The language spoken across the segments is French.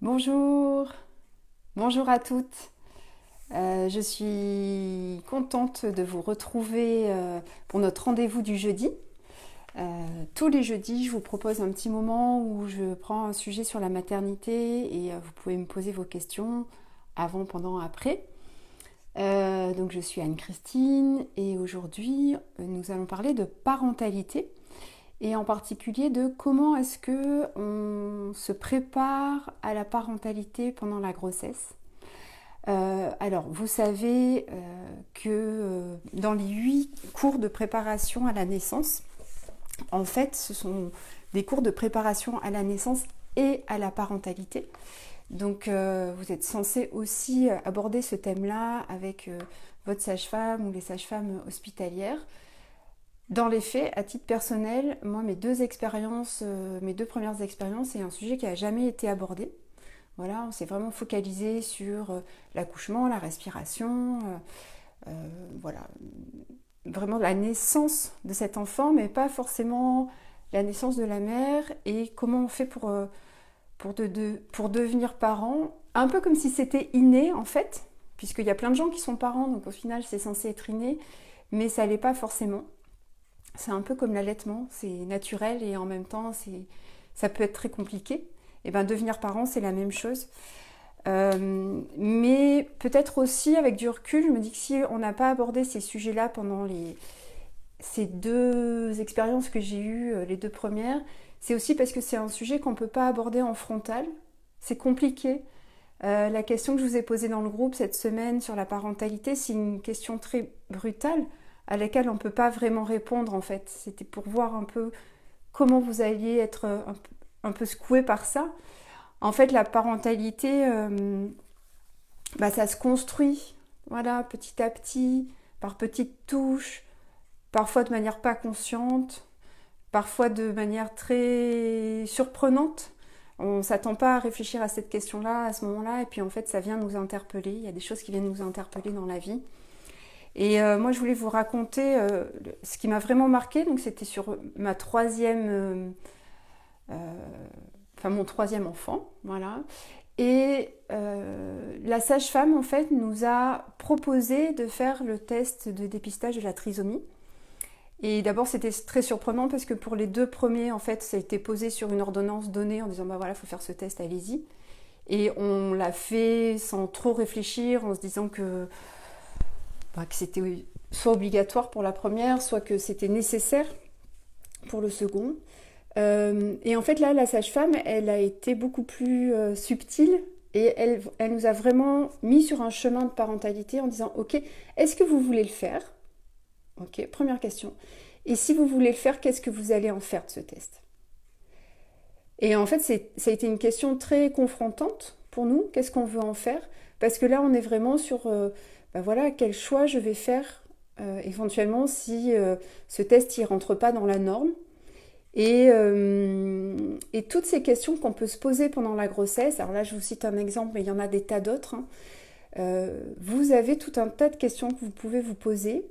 Bonjour, bonjour à toutes. Je suis contente de vous retrouver pour notre rendez-vous du jeudi. Tous les jeudis, je vous propose un petit moment où je prends un sujet sur la maternité et vous pouvez me poser vos questions avant, pendant, après. Donc je suis Anne-Christine et aujourd'hui nous allons parler de parentalité et en particulier de comment est-ce que on se prépare à la parentalité pendant la grossesse. Alors, vous savez dans les 8 cours de préparation à la naissance, en fait, ce sont des cours de préparation à la naissance et à la parentalité. Donc, vous êtes censé aussi aborder ce thème-là avec votre sage-femme ou les sages-femmes hospitalières. Dans les faits, à titre personnel, moi, mes deux premières expériences, c'est un sujet qui n'a jamais été abordé. Voilà, on s'est vraiment focalisé sur l'accouchement, la respiration, voilà, vraiment la naissance de cet enfant, mais pas forcément la naissance de la mère et comment on fait pour devenir parent, un peu comme si c'était inné en fait, puisqu'il y a plein de gens qui sont parents, donc au final c'est censé être inné, mais ça l'est pas forcément. C'est un peu comme l'allaitement, c'est naturel et en même temps ça peut être très compliqué. Et bien devenir parent, c'est la même chose. Mais peut-être aussi avec du recul, je me dis que si on n'a pas abordé ces sujets-là pendant ces deux expériences que j'ai eues, les deux premières, c'est aussi parce que c'est un sujet qu'on ne peut pas aborder en frontal. C'est compliqué. La question que je vous ai posée dans le groupe cette semaine sur la parentalité, c'est une question très brutale à laquelle on ne peut pas vraiment répondre en fait. C'était pour voir un peu comment vous alliez être un peu secoué par ça. En fait, la parentalité, ça se construit, voilà, petit à petit, par petites touches, parfois de manière pas consciente, parfois de manière très surprenante. On ne s'attend pas à réfléchir à cette question-là, à ce moment-là, et puis en fait, ça vient nous interpeller. Il y a des choses qui viennent nous interpeller dans la vie. Et moi, je voulais vous raconter ce qui m'a vraiment marqué. Donc, c'était sur ma mon troisième enfant, voilà. Et la sage-femme, en fait, nous a proposé de faire le test de dépistage de la trisomie. Et d'abord, c'était très surprenant parce que pour les deux premiers, en fait, ça a été posé sur une ordonnance donnée en disant, bah voilà, il faut faire ce test, allez-y. Et on l'a fait sans trop réfléchir, en se disant que c'était soit obligatoire pour la première, soit que c'était nécessaire pour le second. Et en fait, là, la sage-femme, elle a été beaucoup plus subtile et elle nous a vraiment mis sur un chemin de parentalité en disant, ok, est-ce que vous voulez le faire? Ok, première question. Et si vous voulez le faire, qu'est-ce que vous allez en faire de ce test? Et en fait, ça a été une question très confrontante pour nous. Qu'est-ce qu'on veut en faire? Parce que là, on est vraiment sur, voilà, quel choix je vais faire éventuellement si ce test ne rentre pas dans la norme. Et toutes ces questions qu'on peut se poser pendant la grossesse, alors là je vous cite un exemple, mais il y en a des tas d'autres, hein. Vous avez tout un tas de questions que vous pouvez vous poser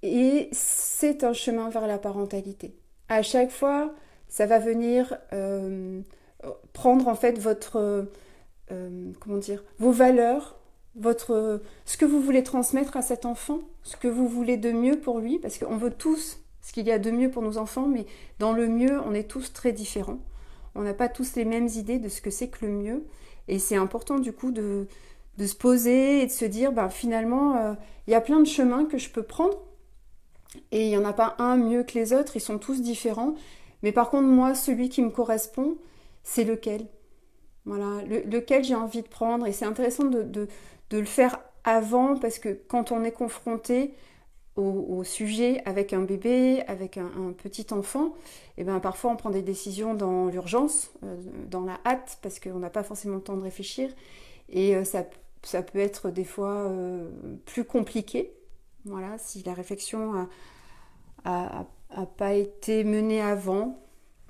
et c'est un chemin vers la parentalité. À chaque fois, ça va venir prendre en fait vos valeurs, ce que vous voulez transmettre à cet enfant, ce que vous voulez de mieux pour lui, parce qu'on veut tous ce qu'il y a de mieux pour nos enfants, mais dans le mieux, on est tous très différents. On n'a pas tous les mêmes idées de ce que c'est que le mieux. Et c'est important du coup de se poser et de se dire, finalement, il y a plein de chemins que je peux prendre. Et il n'y en a pas un mieux que les autres, ils sont tous différents. Mais par contre, moi, celui qui me correspond, c'est lequel. Voilà, lequel j'ai envie de prendre. Et c'est intéressant de le faire avant, parce que quand on est confronté au sujet avec un bébé, avec un petit enfant, et parfois on prend des décisions dans l'urgence, dans la hâte, parce qu'on n'a pas forcément le temps de réfléchir, et ça peut être des fois plus compliqué, voilà, si la réflexion a pas été menée avant,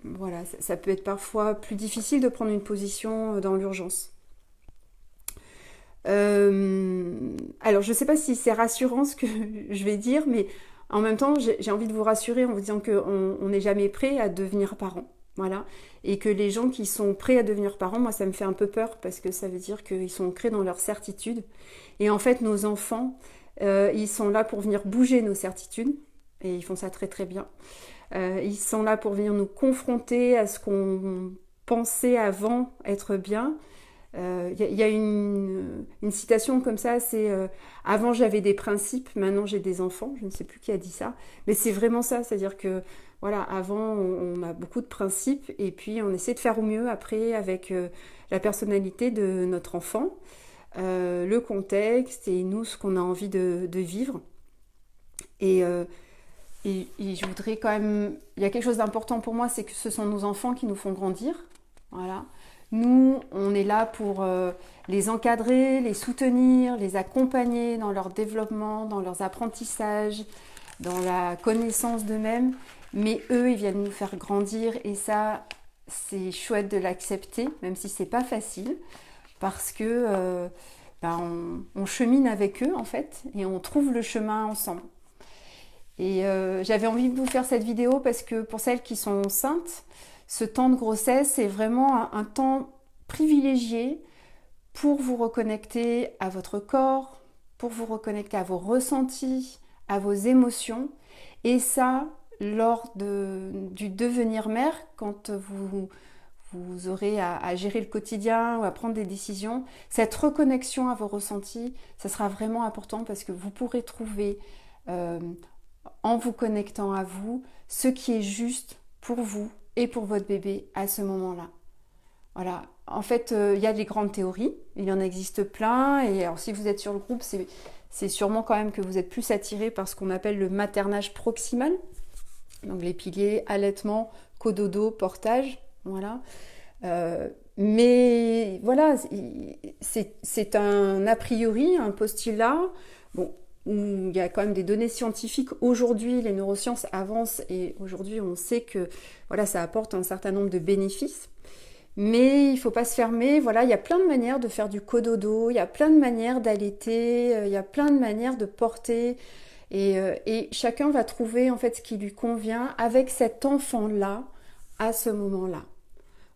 voilà, ça peut être parfois plus difficile de prendre une position dans l'urgence. Alors je ne sais pas si c'est rassurant ce que je vais dire, mais en même temps j'ai envie de vous rassurer en vous disant qu'on n'est jamais prêt à devenir parent. Voilà. Et que les gens qui sont prêts à devenir parents, moi ça me fait un peu peur parce que ça veut dire qu'ils sont ancrés dans leurs certitudes. Et en fait, nos enfants, ils sont là pour venir bouger nos certitudes. Et ils font ça très très bien. Ils sont là pour venir nous confronter à ce qu'on pensait avant être bien. Y a une citation comme ça, c'est avant j'avais des principes, maintenant j'ai des enfants. Je ne sais plus qui a dit ça, mais c'est vraiment ça, c'est-à-dire que voilà, avant on a beaucoup de principes et puis on essaie de faire au mieux après avec la personnalité de notre enfant, le contexte et nous ce qu'on a envie de vivre. Et, euh, et je voudrais quand même, il y a quelque chose d'important pour moi, c'est que ce sont nos enfants qui nous font grandir. Voilà. Nous, on est là pour les encadrer, les soutenir, les accompagner dans leur développement, dans leurs apprentissages, dans la connaissance d'eux-mêmes. Mais eux, ils viennent nous faire grandir et ça, c'est chouette de l'accepter, même si c'est pas facile, parce que on chemine avec eux en fait et on trouve le chemin ensemble. Et j'avais envie de vous faire cette vidéo parce que pour celles qui sont enceintes, ce temps de grossesse est vraiment un temps privilégié pour vous reconnecter à votre corps, pour vous reconnecter à vos ressentis, à vos émotions. Et ça, du devenir mère, quand vous aurez à gérer le quotidien ou à prendre des décisions, cette reconnexion à vos ressentis, ça sera vraiment important parce que vous pourrez trouver, en vous connectant à vous, ce qui est juste pour vous et pour votre bébé à ce moment-là. Voilà. En fait, il y a des grandes théories, il y en existe plein, et alors si vous êtes sur le groupe, c'est sûrement quand même que vous êtes plus attiré par ce qu'on appelle le maternage proximal, donc les piliers allaitement, cododo, portage, voilà. Mais voilà, c'est un a priori, un postulat, bon, où il y a quand même des données scientifiques. Aujourd'hui, les neurosciences avancent et aujourd'hui, on sait que voilà, ça apporte un certain nombre de bénéfices. Mais il ne faut pas se fermer. Voilà, il y a plein de manières de faire du cododo, il y a plein de manières d'allaiter, il y a plein de manières de porter. Et chacun va trouver en fait ce qui lui convient avec cet enfant-là à ce moment-là.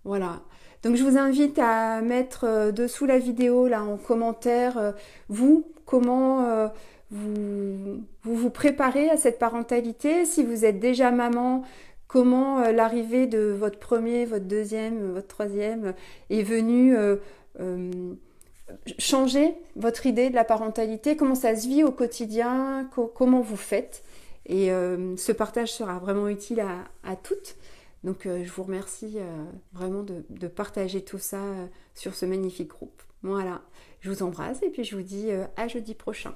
Voilà. Donc je vous invite à mettre dessous la vidéo là en commentaire vous comment vous préparez à cette parentalité. Si vous êtes déjà maman, comment l'arrivée de votre premier, votre deuxième, votre troisième est venue changer votre idée de la parentalité, comment ça se vit au quotidien, comment vous faites. Et ce partage sera vraiment utile à toutes. Donc je vous remercie vraiment de partager tout ça sur ce magnifique groupe. Voilà, je vous embrasse et puis je vous dis à jeudi prochain.